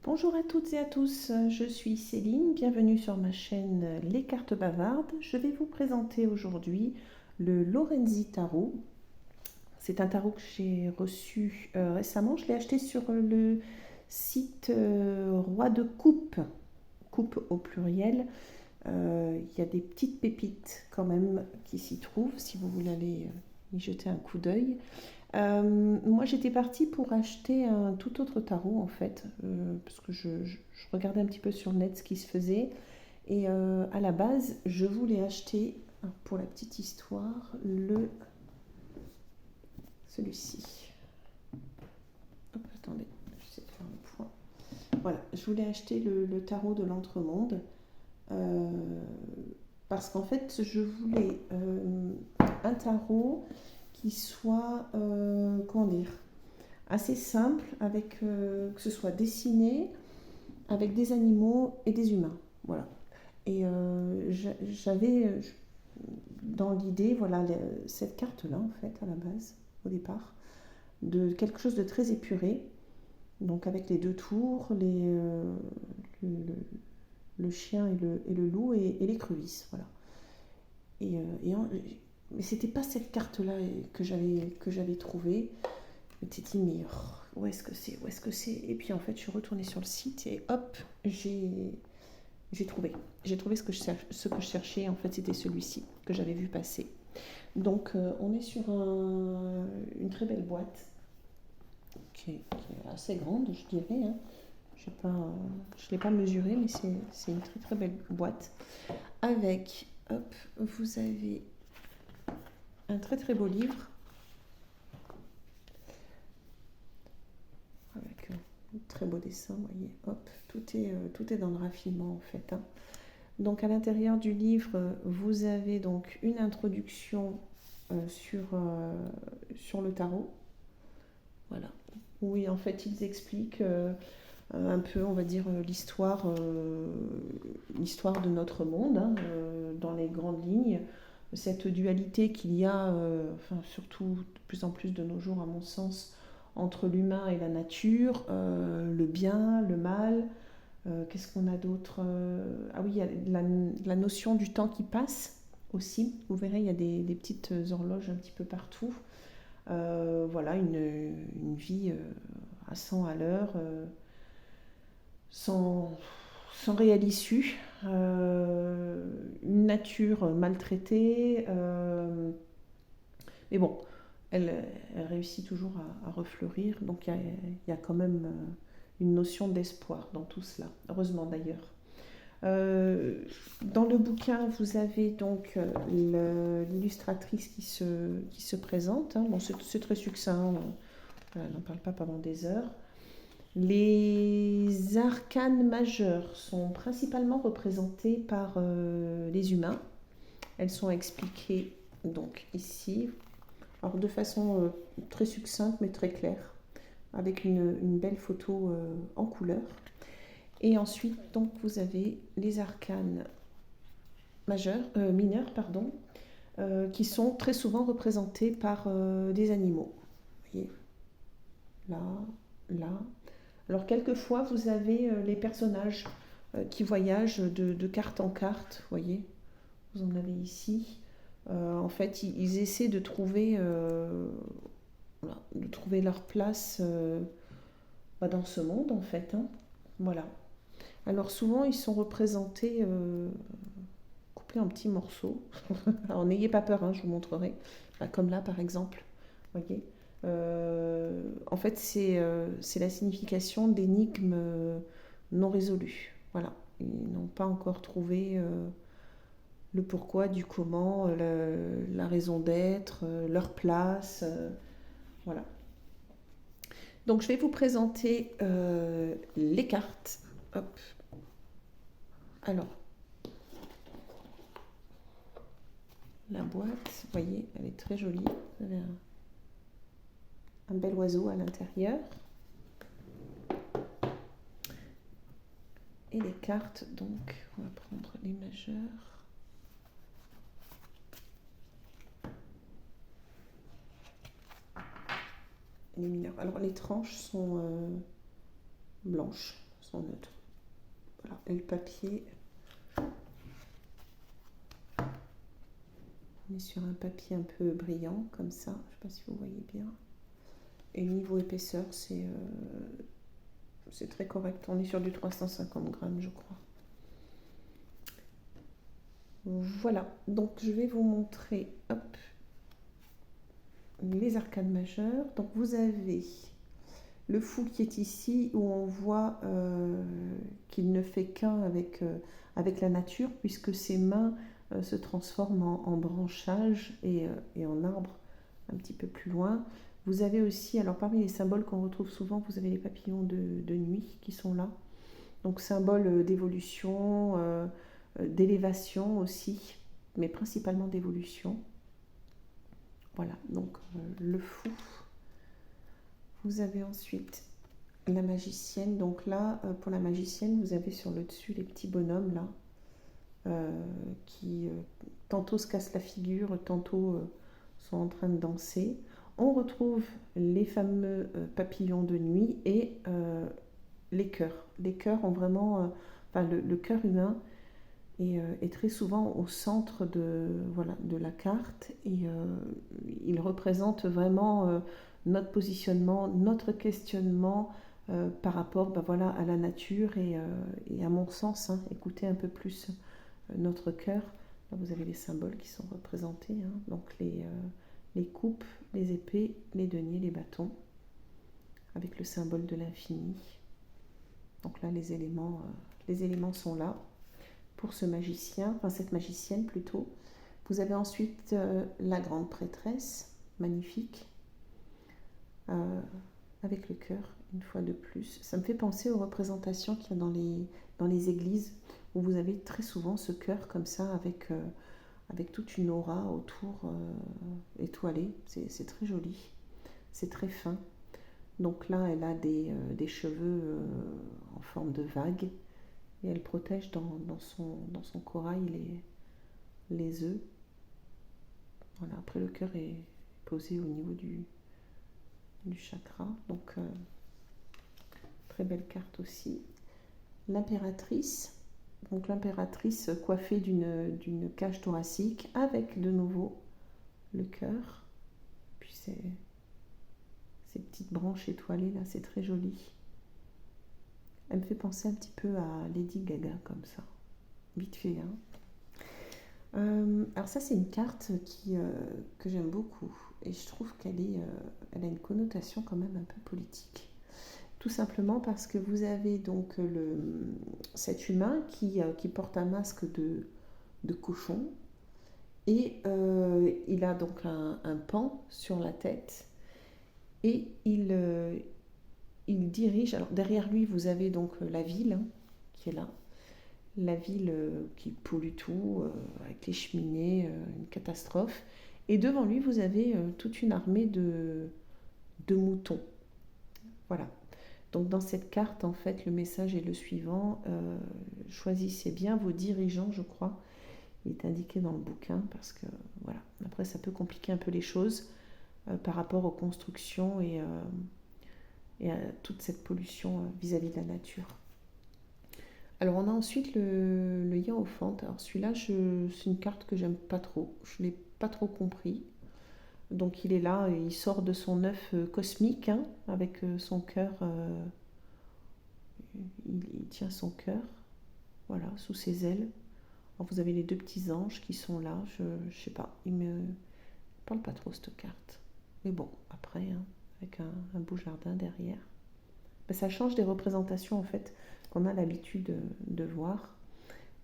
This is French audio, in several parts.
Bonjour à toutes et à tous, je suis Céline, bienvenue sur ma chaîne Les Cartes Bavardes. Je vais vous présenter aujourd'hui le Lorenzi Tarot. C'est un tarot que j'ai reçu récemment, je l'ai acheté sur le site Roi de Coupe, coupe au pluriel. Il y a des petites pépites quand même qui s'y trouvent, si vous voulez aller y jeter un coup d'œil. Moi, j'étais partie pour acheter un tout autre tarot, en fait, parce que je regardais un petit peu sur le net ce qui se faisait. Et à la base, je voulais acheter, pour la petite histoire, celui-ci. Hop, attendez, j'essaie de faire le point. Voilà, je voulais acheter le tarot de l'Entremonde, euh, parce qu'en fait, je voulais un tarot qui soit, comment dire, assez simple, avec que ce soit dessiné avec des animaux et des humains. Voilà. Et j'avais dans l'idée, voilà, cette carte-là, en fait, à la base, au départ, de quelque chose de très épuré. Donc avec les deux tours, le, le chien et le loup et l'écrevisse. Voilà. Mais c'était pas cette carte-là que j'avais trouvée. Je m'étais dit, mais où est-ce que c'est? Où est-ce que c'est? Et puis en fait, je suis retournée sur le site et hop, j'ai trouvé. J'ai trouvé ce que je cherchais. En fait, c'était celui-ci que j'avais vu passer. Donc, on est sur une très belle boîte qui est assez grande, je dirais, hein. Je ne l'ai pas mesurée, mais c'est une très très belle boîte. Avec, hop, vous avez un très très beau livre avec un très beau dessin, vous voyez, hop, tout est dans le raffinement en fait, hein. Donc à l'intérieur du livre, vous avez donc une introduction sur le tarot, voilà. Oui, en fait, ils expliquent un peu, on va dire, l'histoire de notre monde, hein, dans les grandes lignes, cette dualité qu'il y a, enfin, surtout de plus en plus de nos jours, à mon sens, entre l'humain et la nature, le bien, le mal. Qu'est-ce qu'on a d'autre? Ah oui, il y a la notion du temps qui passe aussi. Vous verrez, il y a des petites horloges un petit peu partout. Voilà, une vie à 100 à l'heure, sans, sans réelle issue. Une nature maltraitée. Mais bon, elle réussit toujours à refleurir. Donc il y a quand même une notion d'espoir dans tout cela. Heureusement d'ailleurs. Dans le bouquin, vous avez donc l'illustratrice qui se présente, hein. Bon, c'est très succinct, voilà, elle n'en parle pas pendant des heures. Les arcanes majeures sont principalement représentées par les humains. Elles sont expliquées donc ici, alors de façon très succincte mais très claire, avec une belle photo en couleur. Et ensuite, donc, vous avez les arcanes mineurs, pardon, qui sont très souvent représentés par des animaux. Vous voyez, là, là. Alors, quelquefois, vous avez les personnages qui voyagent de carte en carte, vous voyez, vous en avez ici. En fait, ils essaient voilà, de trouver leur place dans ce monde, en fait, hein. Voilà. Alors souvent, ils sont représentés coupés en petits morceaux. Alors n'ayez pas peur, hein, je vous montrerai. Comme là, par exemple. Voyez. En fait, c'est la signification d'énigmes non résolues. Voilà. Ils n'ont pas encore trouvé le pourquoi, du comment, la raison d'être, leur place. Voilà. Donc, je vais vous présenter les cartes. Hop. Alors, la boîte, vous voyez, elle est très jolie. Vous avez un bel oiseau à l'intérieur. Et les cartes, donc, on va prendre les majeures. Et les mineures. Alors, les tranches sont blanches. sont neutres. Voilà. Et le papier, on est sur un papier un peu brillant, comme ça. Je ne sais pas si vous voyez bien. Et niveau épaisseur, c'est très correct. On est sur du 350 grammes, je crois. Voilà. Donc, je vais vous montrer les arcades majeures. Donc, vous avez le fou qui est ici, où on voit qu'il ne fait qu'un avec la nature, puisque ses mains se transforment en branchage et en arbre un petit peu plus loin. Vous avez aussi, alors parmi les symboles qu'on retrouve souvent, vous avez les papillons de nuit qui sont là. Donc symbole d'évolution, d'élévation aussi, mais principalement d'évolution. Voilà, donc le fou. Vous avez ensuite la magicienne. Donc là, pour la magicienne, vous avez sur le dessus les petits bonhommes là, qui tantôt se cassent la figure, tantôt sont en train de danser. On retrouve les fameux papillons de nuit et les cœurs. Les cœurs ont vraiment, le cœur humain est très souvent au centre de la carte et il représente vraiment notre positionnement, notre questionnement par rapport à la nature et à mon sens, écouter un peu plus notre cœur. Là, vous avez les symboles qui sont représentés, donc les coupes, les épées, les deniers, les bâtons, avec le symbole de l'infini. Donc là, les éléments sont là pour ce magicien, enfin cette magicienne plutôt. Vous avez ensuite la grande prêtresse, magnifique, avec le cœur, une fois de plus. Ça me fait penser aux représentations qu'il y a dans les églises, où vous avez très souvent ce cœur comme ça, avec toute une aura autour étoilée. C'est très joli, c'est très fin. Donc là, elle a des cheveux en forme de vague et elle protège dans son corail les œufs. Voilà, après le cœur est posé au niveau du chakra. Donc, très belle carte aussi. L'impératrice. Donc l'impératrice coiffée d'une cage thoracique avec de nouveau le cœur. Puis ces petites branches étoilées là, c'est très joli. Elle me fait penser un petit peu à Lady Gaga comme ça, vite fait. Alors ça c'est une carte que j'aime beaucoup et je trouve qu'elle a une connotation quand même un peu politique. Tout simplement parce que vous avez donc cet humain qui porte un masque de cochon et il a donc un pan sur la tête et il dirige. Alors derrière lui, vous avez donc la ville qui est là. La ville qui pollue tout, avec les cheminées, une catastrophe. Et devant lui, vous avez toute une armée de moutons. Voilà. Donc dans cette carte, en fait, le message est le suivant. Choisissez bien vos dirigeants, je crois. Il est indiqué dans le bouquin parce que, voilà. Après, ça peut compliquer un peu les choses par rapport aux constructions et à toute cette pollution vis-à-vis de la nature. Alors on a ensuite le Hiérophante. Alors celui-là, c'est une carte que j'aime pas trop. Je ne l'ai pas trop compris. Donc il est là, il sort de son œuf cosmique, avec son cœur. Il tient son cœur, voilà, sous ses ailes. Alors vous avez les deux petits anges qui sont là. Je sais pas, il me parle pas trop cette carte. Mais bon, après, avec un beau jardin derrière. Ben, ça change des représentations en fait qu'on a l'habitude de voir.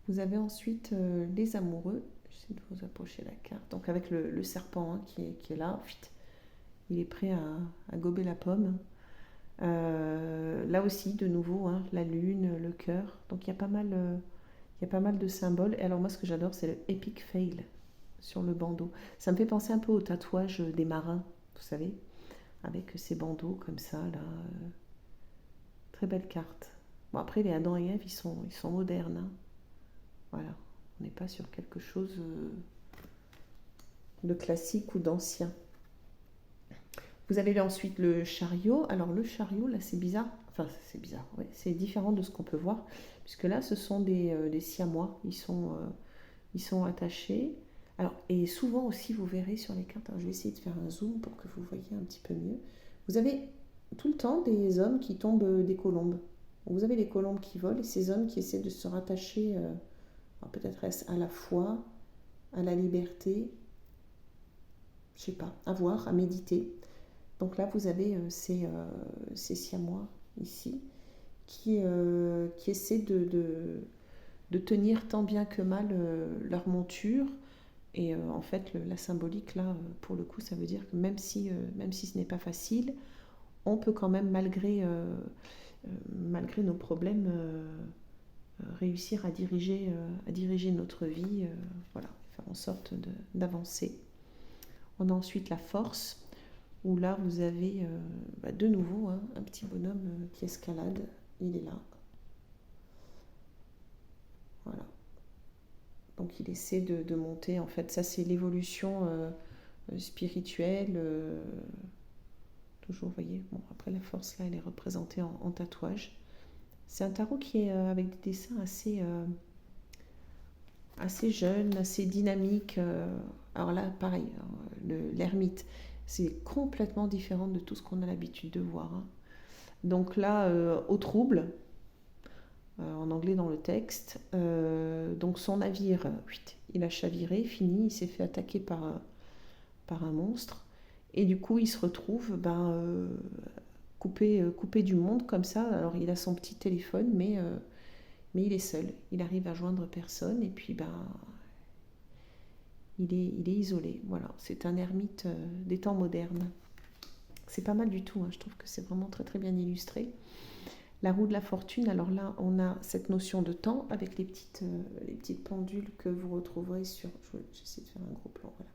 Vous avez ensuite les amoureux. J'essaie de vous approcher la carte. Donc avec le serpent qui est là, il est prêt à gober la pomme. Là aussi, de nouveau, la lune, le cœur. Donc il y a pas mal de symboles. Et alors moi, ce que j'adore, c'est le epic fail sur le bandeau. Ça me fait penser un peu au tatouage des marins, vous savez, avec ces bandeaux comme ça là. Très belle carte. Bon, après, les Adam et Ève, ils sont modernes. Voilà. On n'est pas sur quelque chose de classique ou d'ancien. Vous avez ensuite le chariot. Alors le chariot, là c'est bizarre. Enfin c'est bizarre, ouais. C'est différent de ce qu'on peut voir. Puisque là ce sont des siamois. Ils sont attachés. Alors, et souvent aussi vous verrez sur les cartes, alors je vais essayer de faire un zoom pour que vous voyez un petit peu mieux. Vous avez tout le temps des hommes qui tombent des colombes. Vous avez des colombes qui volent et ces hommes qui essaient de se rattacher, peut-être à la foi, à la liberté, je sais pas, à voir, à méditer. Donc là, vous avez ces siamois ici qui essaient de tenir tant bien que mal leur monture. Et en fait, la symbolique, là, pour le coup, ça veut dire que même si ce n'est pas facile, on peut quand même, malgré nos problèmes, réussir à diriger notre vie, voilà, faire en sorte d'avancer. On a ensuite la force, où là, vous avez de nouveau un petit bonhomme qui escalade. Il est là. Voilà. Donc il essaie de monter. En fait, ça c'est l'évolution spirituelle. Toujours, vous voyez. Bon, après la force là, elle est représentée en tatouage. C'est un tarot qui est avec des dessins assez jeune, assez dynamique. Alors là, pareil, l'ermite, c'est complètement différent de tout ce qu'on a l'habitude de voir. Donc là, au trouble, en anglais dans le texte. Donc son navire, il a chaviré, fini, il s'est fait attaquer par un monstre. Et du coup, il se retrouve coupé du monde comme ça. Alors il a son petit téléphone, mais il est seul. Il arrive à joindre personne et puis il est isolé. Voilà, c'est un ermite des temps modernes. C'est pas mal du tout, je trouve que c'est vraiment très très bien illustré. La roue de la fortune, alors là on a cette notion de temps avec les petites pendules que vous retrouverez sur... J'essaie de faire un gros plan, voilà.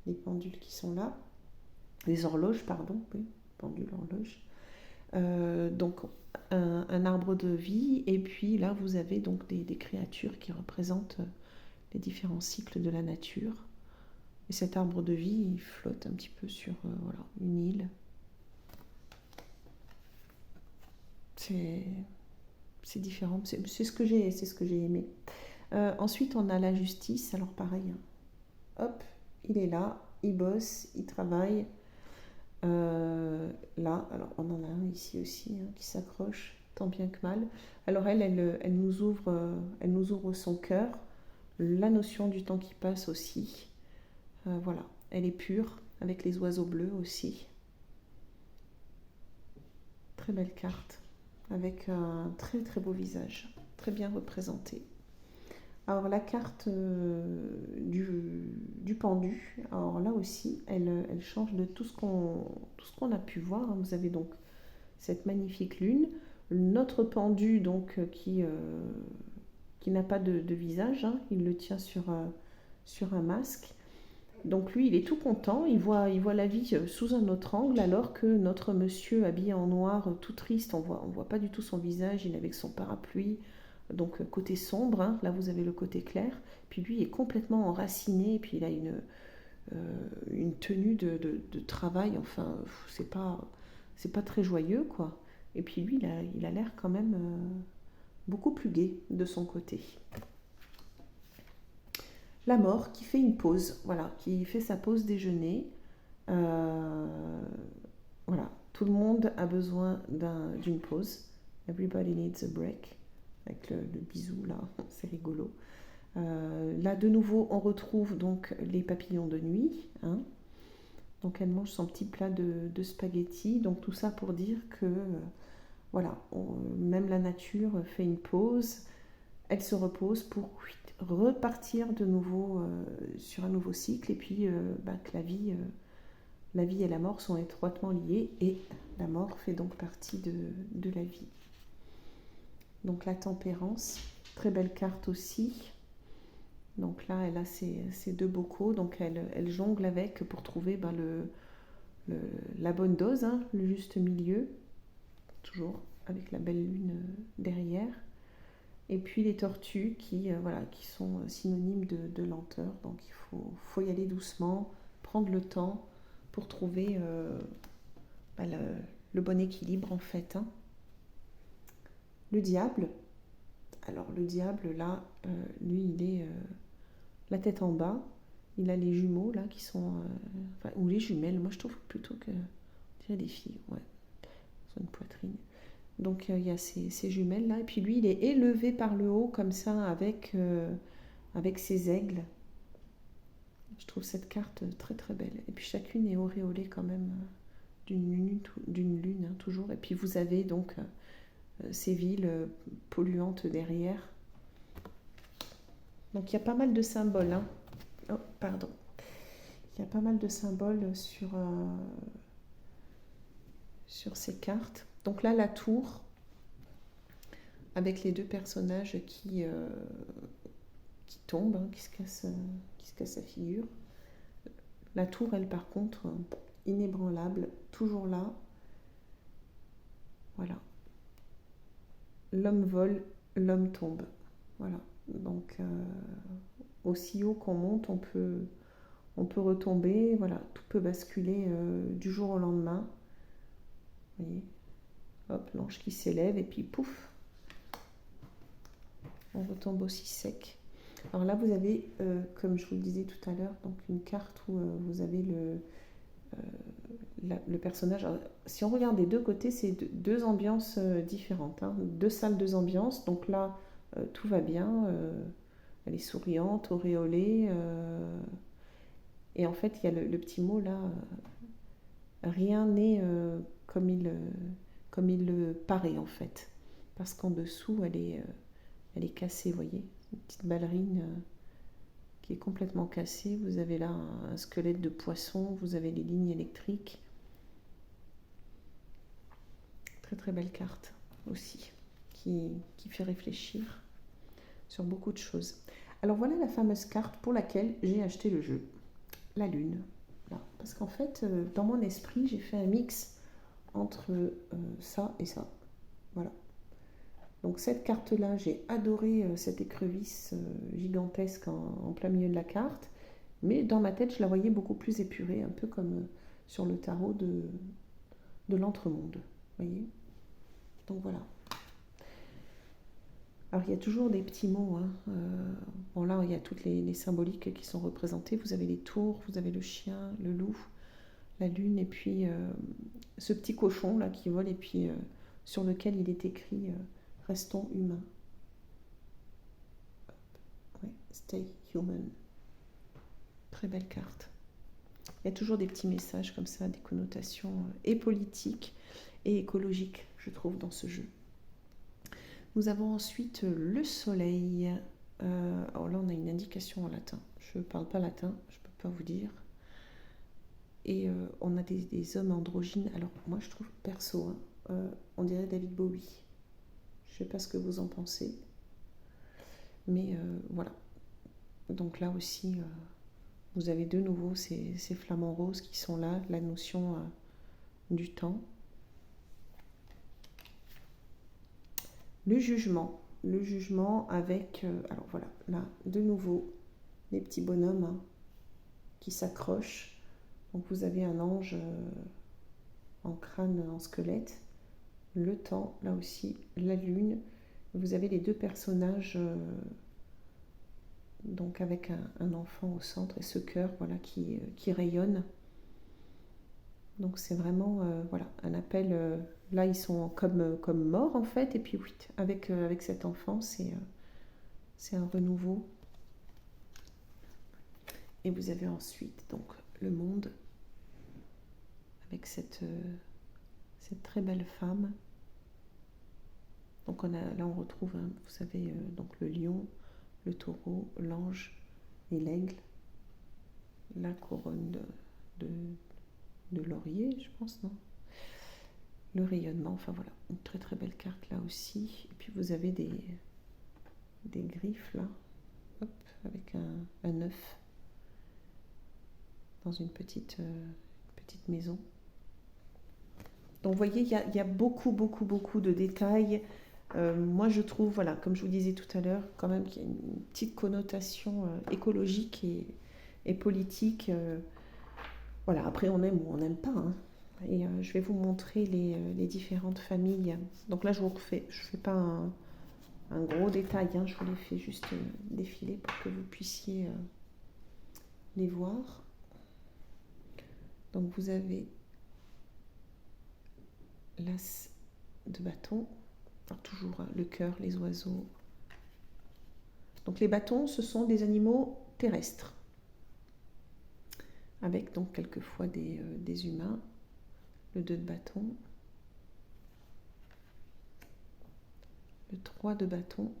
Les pendules qui sont là. Les horloges, pardon, oui, pendules, horloges. Donc un arbre de vie, et puis là vous avez donc des créatures qui représentent les différents cycles de la nature. Et cet arbre de vie, il flotte un petit peu sur voilà, une île. C'est différent, c'est ce que j'ai aimé. Ensuite, on a la justice. Alors pareil, hop, il est là, il bosse, il travaille. Là, alors on en a un ici aussi qui s'accroche tant bien que mal. Alors elle nous ouvre son cœur, la notion du temps qui passe aussi. Voilà, elle est pure avec les oiseaux bleus aussi. Très belle carte avec un très très beau visage, très bien représenté. Alors la carte du pendu, alors là aussi, elle change de tout ce qu'on a pu voir. Vous avez donc cette magnifique lune, notre pendu donc qui n'a pas de visage, il le tient sur un masque. Donc lui, il est tout content, il voit la vie sous un autre angle, alors que notre monsieur habillé en noir, tout triste, on voit pas du tout son visage, il est avec son parapluie, donc côté sombre, là vous avez le côté clair, puis lui il est complètement enraciné, et puis il a une tenue de travail, enfin c'est pas très joyeux quoi. Et puis lui il a l'air quand même beaucoup plus gai de son côté. La mort qui fait une pause, voilà, qui fait sa pause déjeuner. Voilà, tout le monde a besoin d'une pause. Everybody needs a break. Avec le bisou là, c'est rigolo. Là de nouveau, on retrouve donc les papillons de nuit. Donc elle mange son petit plat de spaghettis. Donc tout ça pour dire que voilà, même la nature fait une pause. Elle se repose pour repartir de nouveau sur un nouveau cycle, et puis que la vie et la mort sont étroitement liées, et la mort fait donc partie de la vie. Donc la tempérance, très belle carte aussi. Donc là elle a ses deux bocaux, donc elle jongle avec pour trouver la bonne dose, le juste milieu, toujours avec la belle lune derrière. Et puis les tortues qui sont synonymes de lenteur. Donc il faut y aller doucement, prendre le temps pour trouver bah, le bon équilibre en fait, hein. Le diable, alors le diable là, lui il est la tête en bas, il a les jumeaux là qui sont, enfin, ou les jumelles, moi je trouve plutôt que, on dirait des filles, ouais, sur une poitrine. Donc il y a ces jumelles là, et puis lui il est élevé par le haut comme ça avec ses aigles. Je trouve cette carte très très belle. Et puis chacune est auréolée quand même d'une lune, hein, toujours. Et puis vous avez donc ces villes polluantes derrière. Donc il y a pas mal de symboles, hein. Oh, pardon. Il y a pas mal de symboles sur ces cartes. Donc là, la tour, avec les deux personnages qui tombent, hein, qui se cassent la figure. La tour, elle, par contre, inébranlable, toujours là. Voilà. L'homme vole, l'homme tombe. Voilà. Donc, aussi haut qu'on monte, on peut retomber. Voilà, tout peut basculer du jour au lendemain. Vous voyez, hop, l'ange qui s'élève et puis pouf, on retombe aussi sec. Alors là, vous avez, comme je vous le disais tout à l'heure, donc une carte où vous avez le personnage. Alors, si on regarde des deux côtés, c'est deux ambiances différentes, hein. Deux salles, deux ambiances. Donc là, tout va bien. Elle est souriante, auréolée. Et en fait, il y a le petit mot là. Rien n'est comme il le paraît en fait. Parce qu'en dessous, elle est cassée, vous voyez. Une petite ballerine qui est complètement cassée. Vous avez là un squelette de poisson, vous avez les lignes électriques. Très très belle carte aussi, qui fait réfléchir sur beaucoup de choses. Alors voilà la fameuse carte pour laquelle j'ai acheté le jeu, la lune. Là. Parce qu'en fait, dans mon esprit, j'ai fait un mix entre ça et ça. Voilà. Donc cette carte-là, j'ai adoré cette écrevisse gigantesque en plein milieu de la carte, mais dans ma tête, je la voyais beaucoup plus épurée, un peu comme sur le tarot de l'entremonde. Vous voyez? Donc voilà. Alors il y a toujours des petits mots, hein. Bon là, il y a toutes les symboliques qui sont représentées. Vous avez les tours, vous avez le chien, le loup, la lune, et puis ce petit cochon là qui vole, et puis sur lequel il est écrit restons humains. Ouais, stay human. Très belle carte. Il y a toujours des petits messages comme ça, des connotations et politiques et écologiques, je trouve, dans ce jeu. Nous avons ensuite le soleil. Alors là, on a une indication en latin. Je ne parle pas latin, je ne peux pas vous dire. Et on a des hommes androgynes. Alors moi, je trouve perso, hein, on dirait David Bowie. Je ne sais pas ce que vous en pensez. Mais voilà. Donc là aussi, vous avez de nouveau ces flamants roses qui sont là, la notion du temps. Le jugement avec, alors voilà, là, de nouveau, les petits bonhommes, hein, qui s'accrochent. Donc vous avez un ange en crâne, en squelette, le temps, là aussi, la lune. Vous avez les deux personnages, donc avec un enfant au centre et ce cœur, voilà, qui rayonne. Donc c'est vraiment voilà, un appel. Là, ils sont comme morts en fait, et puis oui, avec cet enfant, c'est un renouveau. Et vous avez ensuite donc le monde avec cette très belle femme. Donc là, on retrouve, hein, vous savez, donc le lion, le taureau, l'ange et l'aigle. La couronne de laurier, je pense, non? Le rayonnement, enfin voilà, une très très belle carte là aussi. Et puis vous avez des griffes là, hop, avec un œuf dans une petite maison. Donc vous voyez, il y a beaucoup de détails. Moi je trouve, voilà, comme je vous disais tout à l'heure, quand même qu'il y a une petite connotation écologique et politique. Voilà, après on aime ou on n'aime pas, hein. Et je vais vous montrer les différentes familles. Donc là, je fais pas un gros détail, hein, je vous les fais juste défiler pour que vous puissiez les voir. Donc vous avez l'as de bâton, alors toujours hein, le cœur, les oiseaux. Donc les bâtons, ce sont des animaux terrestres, avec donc quelquefois des humains. Le 2 de bâton, le 3 de bâton,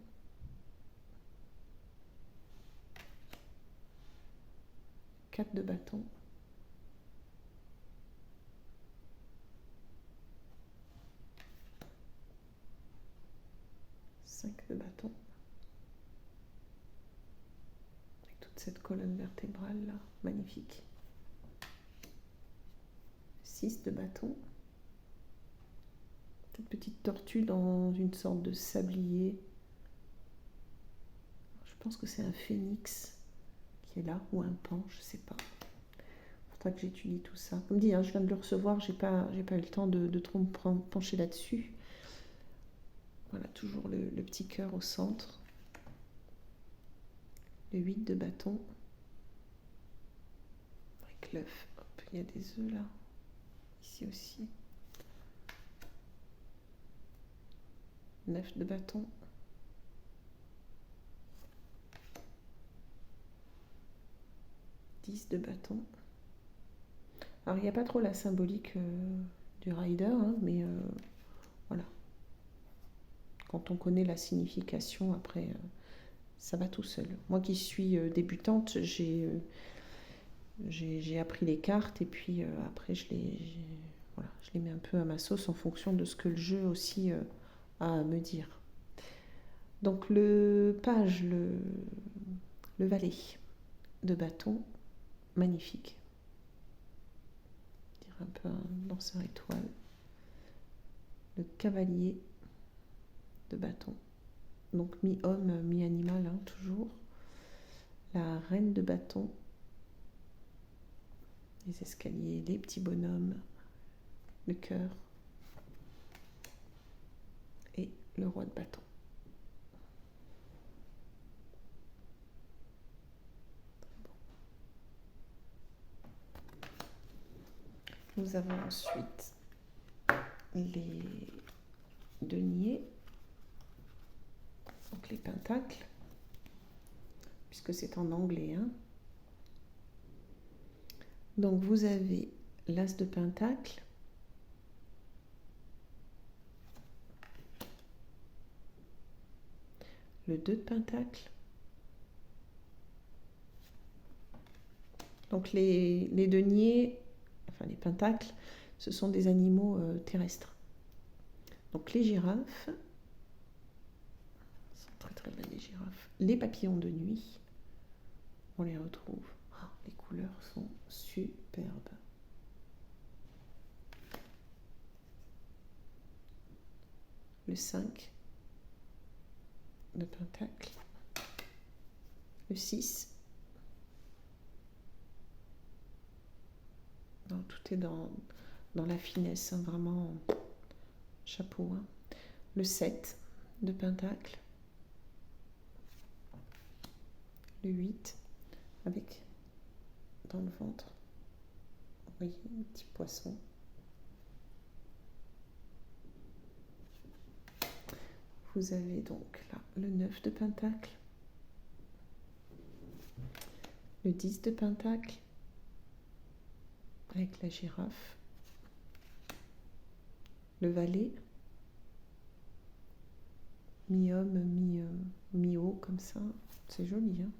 le 4 de bâton, le 5 de bâton, avec toute cette colonne vertébrale là, magnifique. 6 de bâton, cette petite tortue dans une sorte de sablier. Je pense que c'est un phénix qui est là, ou un pan, je sais pas. Il faudra que j'étudie tout ça. Comme dit, hein, je viens de le recevoir, j'ai pas eu le temps de trop me pencher là-dessus. Voilà, toujours le petit cœur au centre. Le 8 de bâton. Avec l'œuf. Il y a des œufs là. Ici aussi. 9 de bâton. 10 de bâton. Alors il n'y a pas trop la symbolique du rider, hein, mais voilà. Quand on connaît la signification, après, ça va tout seul. Moi qui suis débutante, j'ai appris les cartes et puis après je les mets un peu à ma sauce en fonction de ce que le jeu aussi a à me dire. Donc le page, le valet de bâton, magnifique. On dirait un peu un danseur étoile. Le cavalier de bâton, donc mi-homme, mi-animal, hein, toujours. La reine de bâton, les escaliers, les petits bonhommes, le cœur et le roi de bâton. Nous avons ensuite les deniers, donc les pentacles, puisque c'est en anglais. Hein. Donc vous avez l'as de pentacle, le 2 de pentacle. Donc les deniers, enfin les pentacles, ce sont des animaux terrestres. Donc les girafes, sont très très belles les girafes. Les papillons de nuit, on les retrouve. Oh, les couleurs sont superbes. Le 5 de pentacle, le 6. Non, tout est dans la finesse, hein, vraiment chapeau. Hein. Le 7 de pentacle, le 8 avec dans le ventre, vous voyez, un petit poisson. Vous avez donc là le 9 de pentacle, le 10 de pentacle avec la girafe, le valet, mi-homme, mi-haut comme ça, c'est joli. Hein.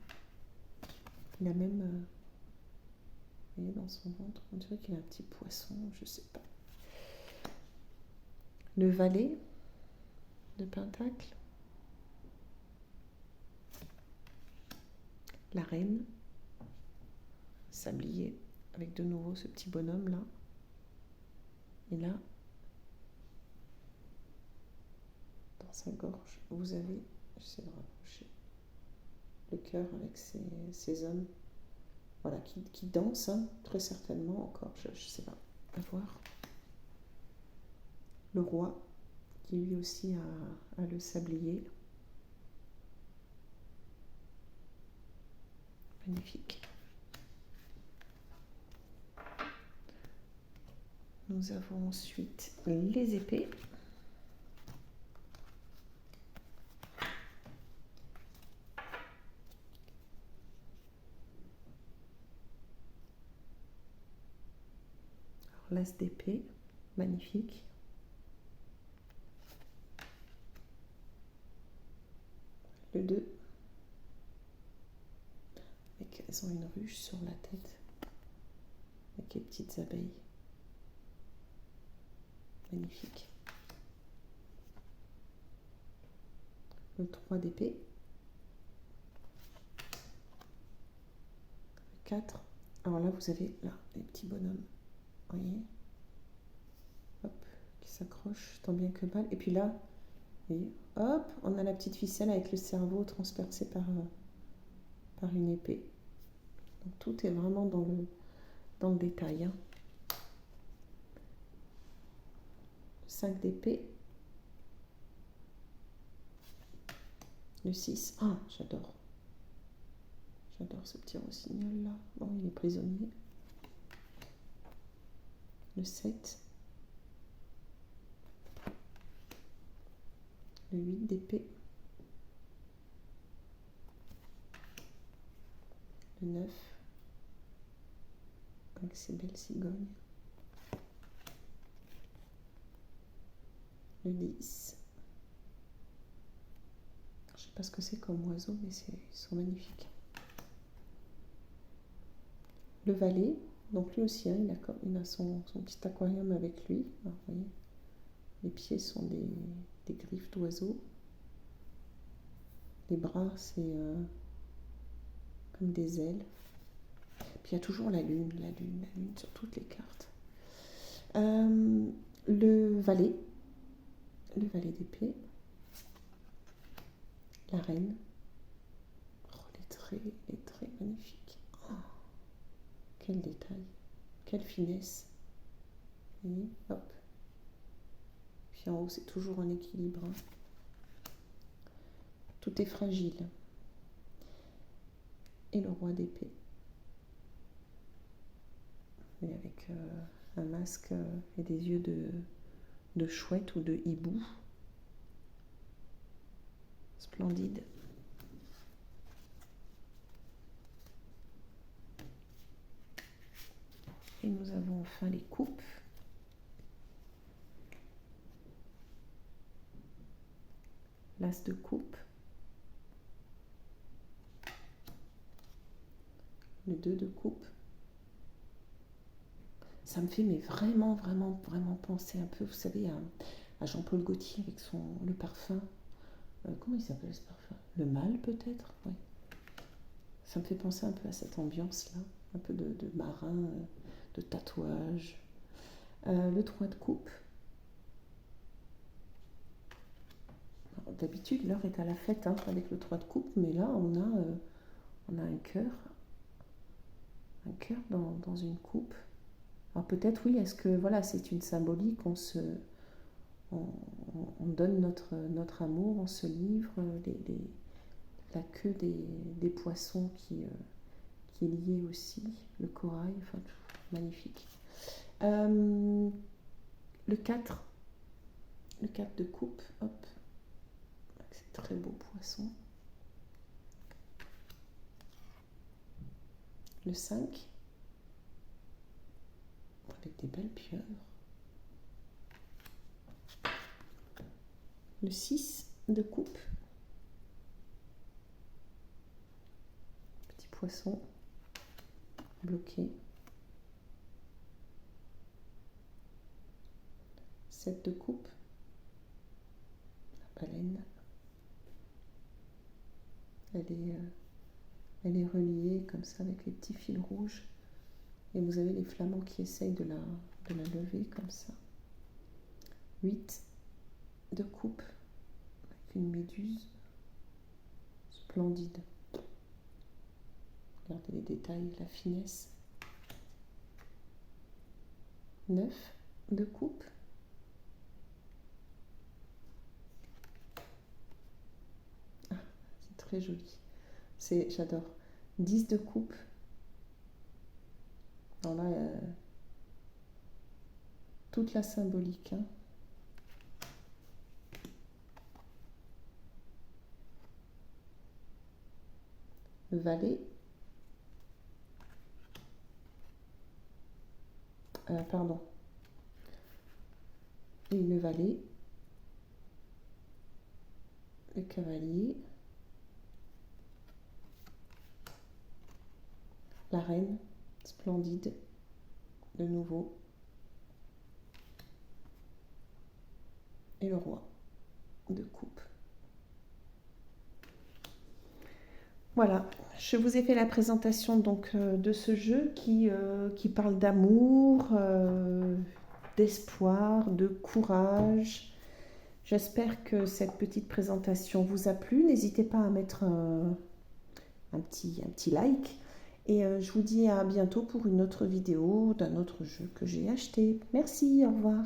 Il a même, vous voyez, dans son ventre, on dirait qu'il a un petit poisson, je sais pas. Le valet de pentacle, la reine, sablier, avec de nouveau ce petit bonhomme là. Et là, dans sa gorge, vous avez, j'essaie de rapprocher, le cœur avec ces hommes, voilà, qui dansent, hein, très certainement encore, je sais pas, à voir. le roi, qui lui aussi a le sablier. Magnifique. Nous avons ensuite les épées. Alors, l'as d'épée, magnifique. Le 2. Avec, elles ont une ruche sur la tête. Avec les petites abeilles. Magnifique. Le 3 d'épée. Le 4. Alors là, vous avez là les petits bonhommes. Vous voyez? Hop, qui s'accrochent tant bien que mal. Et puis là, vous voyez, hop, on a la petite ficelle avec le cerveau transpercé par une épée. Donc tout est vraiment dans le détail. 5 d'épée. Le 6. Ah, j'adore. J'adore ce petit rossignol là. Bon, il est prisonnier. Le 7. Le 8 d'épée. Le 9. Avec ces belles cigognes. Le 10. Je ne sais pas ce que c'est comme oiseau, mais ils sont magnifiques. Le valet, donc lui aussi, hein, il a son petit aquarium avec lui. Alors, vous voyez, les pieds sont des griffes d'oiseaux. Les bras, c'est comme des ailes. Puis il y a toujours la lune sur toutes les cartes. Le valet d'épée. La reine. Oh, les traits magnifiques. Oh, quel détail, quelle finesse. Vous voyez, hop. Puis en haut, c'est toujours en équilibre. Hein. Tout est fragile. Et le roi d'épée. Et avec un masque et des yeux de chouette ou de hibou. Splendide. Et nous avons enfin les coupes. L'as de coupe. Le 2 de coupe. Ça me fait mais vraiment penser un peu, vous savez, à Jean-Paul Gaultier avec le parfum. Comment il s'appelle ce parfum? Le Mal peut-être? Oui. Ça me fait penser un peu à cette ambiance-là, un peu de marin, de tatouage. Le 3 de coupe. D'habitude, l'heure est à la fête hein, avec le 3 de coupe, mais là, on a un cœur dans une coupe. Alors peut-être, oui, est-ce que voilà, c'est une symbolique, on donne notre amour, on se livre, la queue des poissons qui est liée aussi, le corail, enfin, magnifique. Le 4 de coupe, hop, avec ces très beaux poissons. Le 5, avec des belles pieuvres. Le 6 de coupe. Petit poisson bloqué. 7 de coupe. La baleine. Elle est reliée comme ça avec les petits fils rouges. Et vous avez les flamands qui essayent de la lever comme ça. 8 de coupe avec une méduse splendide. Regardez les détails, la finesse. 9 de coupe très joli. J'adore. 10 de coupe. Alors là, toute la symbolique, hein. Valet. Pardon. Et le valet. Le cavalier. La reine. Splendide. De nouveau. Et le roi de coupe. Voilà, je vous ai fait la présentation donc de ce jeu qui parle d'amour, d'espoir, de courage. J'espère que cette petite présentation vous a plu. N'hésitez pas à mettre un petit like. Et je vous dis à bientôt pour une autre vidéo d'un autre jeu que j'ai acheté. Merci, au revoir.